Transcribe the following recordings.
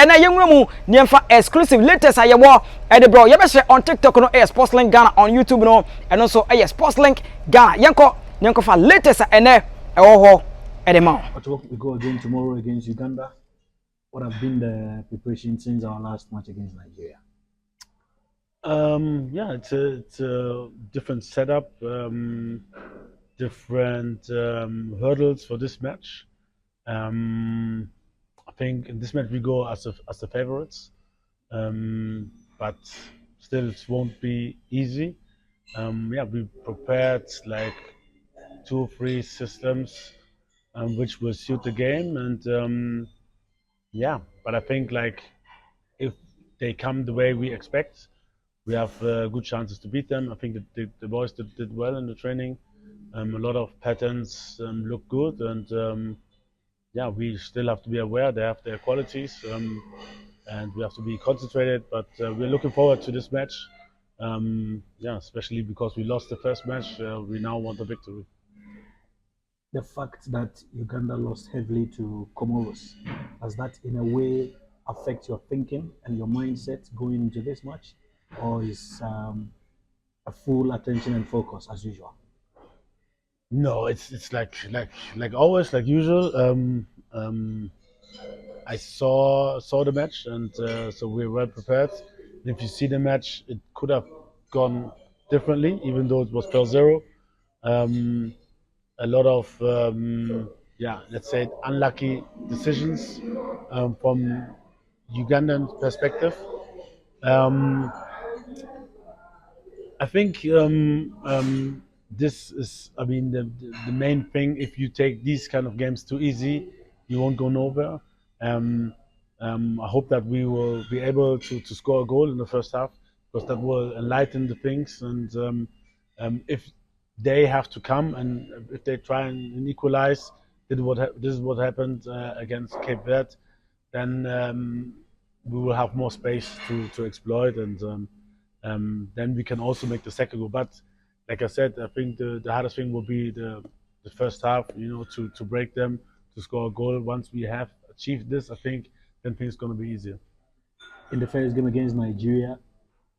and I young woman near for exclusive latest I war at the bro. You better on TikTok no Sportslink Ghana on YouTube no and also Sportslink Ghana. Yanko for latest and at the mount. We go again tomorrow against Uganda. What have been the preparation since our last match against Nigeria? Yeah, it's a different setup, different hurdles for this match. I think in this match we go as the favorites, but still it won't be easy. Yeah, we prepared like 2 or 3 systems which will suit the game, and yeah, but I think like if they come the way we expect, we have good chances to beat them. I think the boys did well in the training. A lot of patterns look good, and yeah, we still have to be aware they have their qualities, and we have to be concentrated. But we're looking forward to this match. Yeah, especially because we lost the first match, we now want a victory. The fact that Uganda lost heavily to Comoros, does that in a way affect your thinking and your mindset going into this match, or is a full attention and focus as usual? No, it's like always, like usual. I saw the match, and so we're well prepared. And if you see the match, it could have gone differently, even though it was 0-0. A lot of yeah, let's say unlucky decisions from Ugandan perspective. Um, I think this is, I mean, the main thing. If you take these kind of games too easy, you won't go nowhere. I hope that we will be able to score a goal in the first half, because that will enlighten the things. And if they have to come, and if they try and equalize, this is what happened against Cape Verde, then we will have more space to exploit, and then we can also make the second goal. But like I said, I think the hardest thing will be the first half, to break them, to score a goal. Once we have achieved this, I think then things going to be easier. In the first game against Nigeria,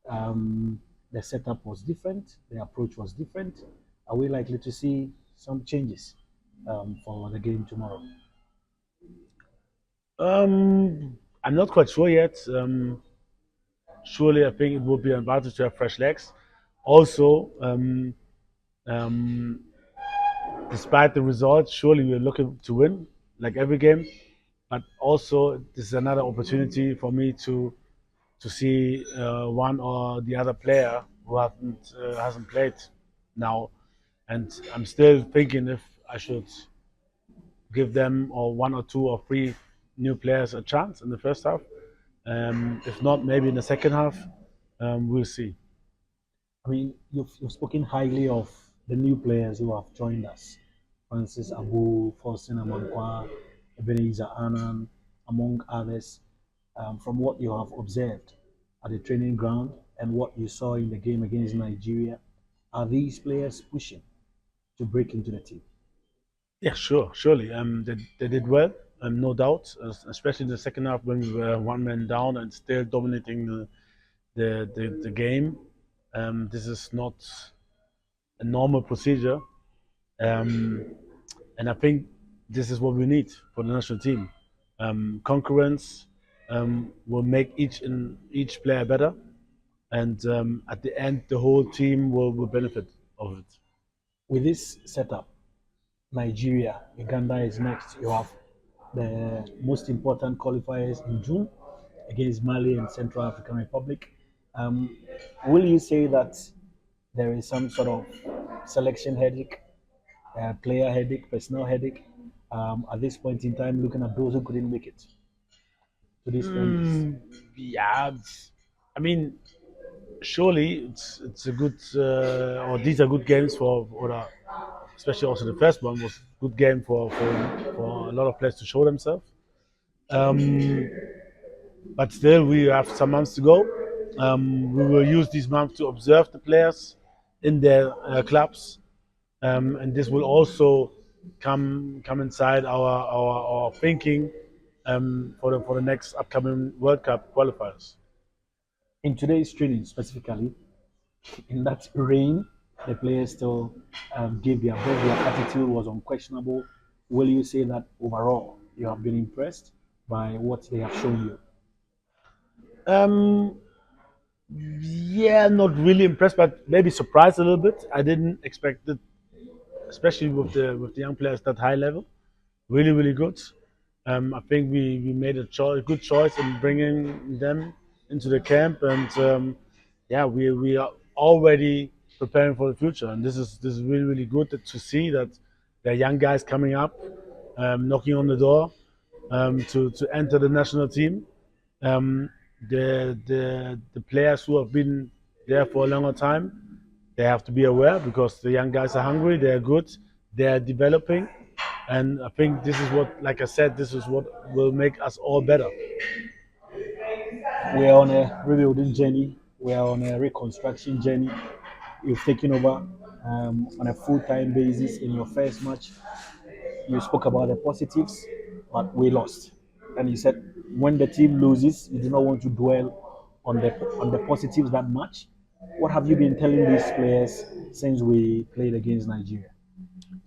the setup was different, the approach was different. Are we likely to see some changes for the game tomorrow? I'm not quite sure yet. Surely, I think it will be an advantage to have fresh legs. Also, despite the results, surely we're looking to win, like every game. But also, this is another opportunity for me to see one or the other player who hasn't played now, and I'm still thinking if I should give them or 1 or 2 or 3 new players a chance in the first half. If not, maybe in the second half, we'll see. I mean, you've spoken highly of the new players who have joined us. Francis Abu, Faustin Amankwa, Ebenezer Annan, among others. From what you have observed at the training ground and what you saw in the game against Nigeria, are these players pushing to break into the team? Yeah, sure, surely. They did well, no doubt, especially in the second half when we were 1 man down and still dominating the game. This is not a normal procedure, and I think this is what we need for the national team. Concurrence will make each player better, and at the end, the whole team will benefit of it. With this setup, Nigeria, Uganda is next. You have the most important qualifiers in June against Mali and Central African Republic. Will you say that there is some sort of selection headache, player headache, personnel headache at this point in time, looking at those who couldn't make it to these friendlies? Yeah, I mean, surely it's a good or these are good games especially also the first one was a good game for a lot of players to show themselves. But still, we have some months to go. We will use these months to observe the players in their clubs, and this will also come inside our thinking for the next upcoming World Cup qualifiers. In today's training specifically, in that rain, the players still gave their best. Their attitude was unquestionable. Will you say that overall you have been impressed by what they have shown you? Um, yeah, not really impressed, but maybe surprised a little bit. I didn't expect it, especially with the young players at that high level. Really, really good. I think we made a good choice in bringing them into the camp, and yeah, we are already preparing for the future, and this is really really good to see that there are young guys coming up, knocking on the door to enter the national team. Um, the players who have been there for a longer time, they have to be aware because the young guys are hungry, they are good, they are developing, and I think this is what, like I said, this is what will make us all better. We are on a rebuilding journey. We are on a reconstruction journey. You've taken over on a full-time basis in your first match. You spoke about the positives, but we lost. And you said when the team loses, you do not want to dwell on the positives that much. What have you been telling these players since we played against Nigeria?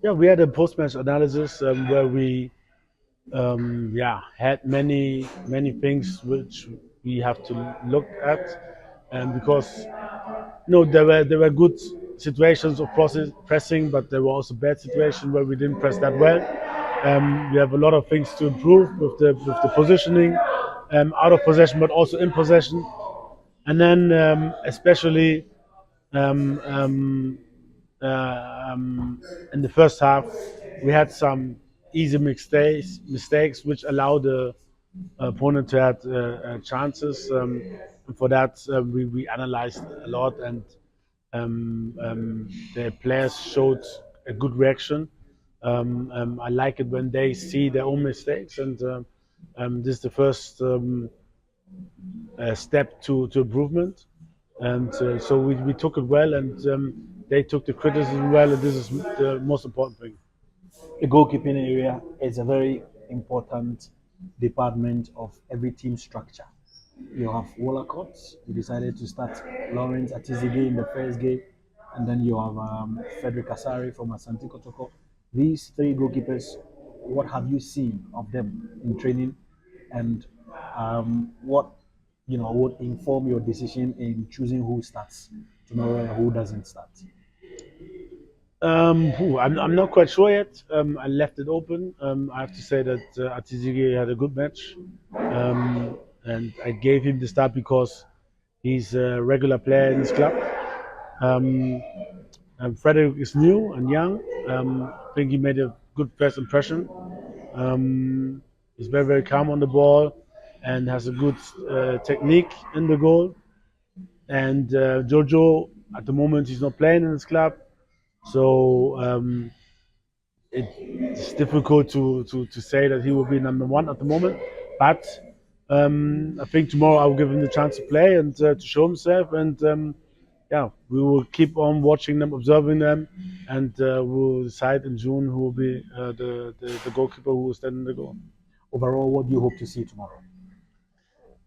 Yeah, we had a post-match analysis where we yeah had many things which we have to look at, and because no, there were good situations of pressing, but there were also bad situations where we didn't press that well. We have a lot of things to improve with the positioning, out of possession, but also in possession. And then especially um, um, in the first half, we had some easy mistakes which allowed the opponent to have chances. And for that, we analyzed a lot, and the players showed a good reaction. I like it when they see their own mistakes, and this is the first step to improvement. And so we took it well, and they took the criticism well, and this is the most important thing. The goalkeeping area is a very important department of every team structure. You have Wolacott. You decided to start Lawrence Atizige in the first game, and then you have Frederick Asari from Asante Kotoko. These three goalkeepers, what have you seen of them in training, and what would inform your decision in choosing who starts tomorrow and who doesn't start? I'm not quite sure yet. I left it open. I have to say that Atizige had a good match, and I gave him the start because he's a regular player in this club. Um, Frederick is new and young. I think he made a good first impression. He's very, very calm on the ball and has a good technique in the goal. And Jojo, at the moment, he's not playing in this club. So it's difficult to say that he will be number one at the moment. But I think tomorrow I will give him the chance to play and to show himself. And yeah, we will keep on watching them, observing them, and we'll decide in June who will be the goalkeeper who will stand in the goal. Overall, what do you hope to see tomorrow?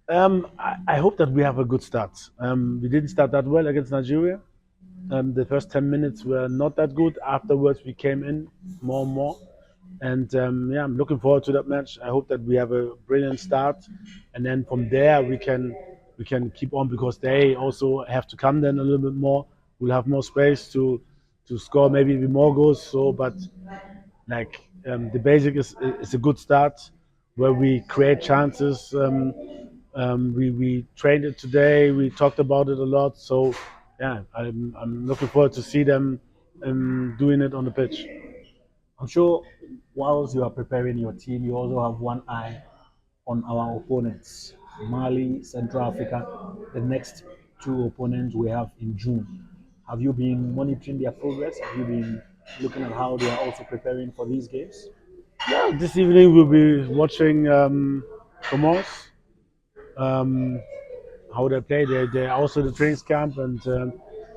I hope that we have a good start. We didn't start that well against Nigeria. The first 10 minutes were not that good. Afterwards, we came in more and more. And yeah, I'm looking forward to that match. I hope that we have a brilliant start, and then from there we can keep on because they also have to come then a little bit more. We'll have more space to score maybe even more goals. So, but like the basic is a good start where we create chances. We trained it today. We talked about it a lot. So yeah, I'm looking forward to see them doing it on the pitch. I'm sure whilst you are preparing your team, you also have one eye on our opponents, Mali, Central Africa, the next two opponents we have in June. Have you been monitoring their progress? Have you been looking at how they are also preparing for these games? Yeah, this evening we'll be watching Comoros, um, how they play. They're also the training camp, and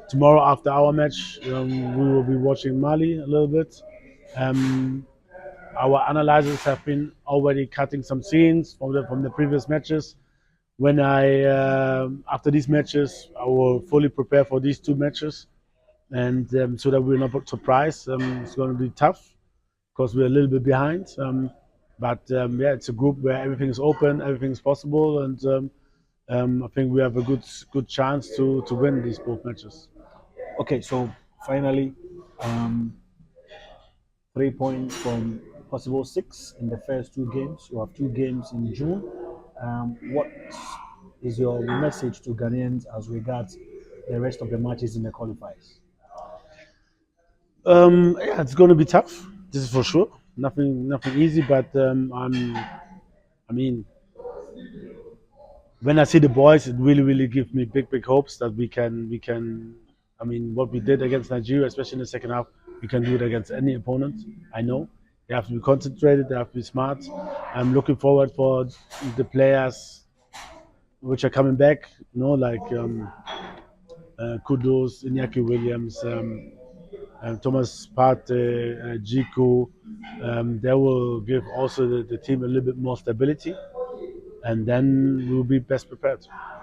tomorrow after our match, we will be watching Mali a little bit. Um, our analyzers have been already cutting some scenes from the previous matches. When I after these matches, I will fully prepare for these two matches, and so that we're not surprised. It's going to be tough because we're a little bit behind. But yeah, it's a group where everything is open, everything is possible, and I think we have a good chance to win these both matches. Okay, so finally, um, 3 points from possible six in the first two games. You have two games in June. What is your message to Ghanaians as regards the rest of the matches in the qualifiers? Yeah, it's going to be tough. This is for sure. Nothing easy, but I mean, when I see the boys, it really gives me big hopes that we can. I mean, what we did against Nigeria, especially in the second half, we can do it against any opponent. I know they have to be concentrated, they have to be smart. I'm looking forward for the players which are coming back. You know, like Kudus, Iñaki Williams, Thomas Partey, Jiku. They will give also the team a little bit more stability, and then we'll be best prepared.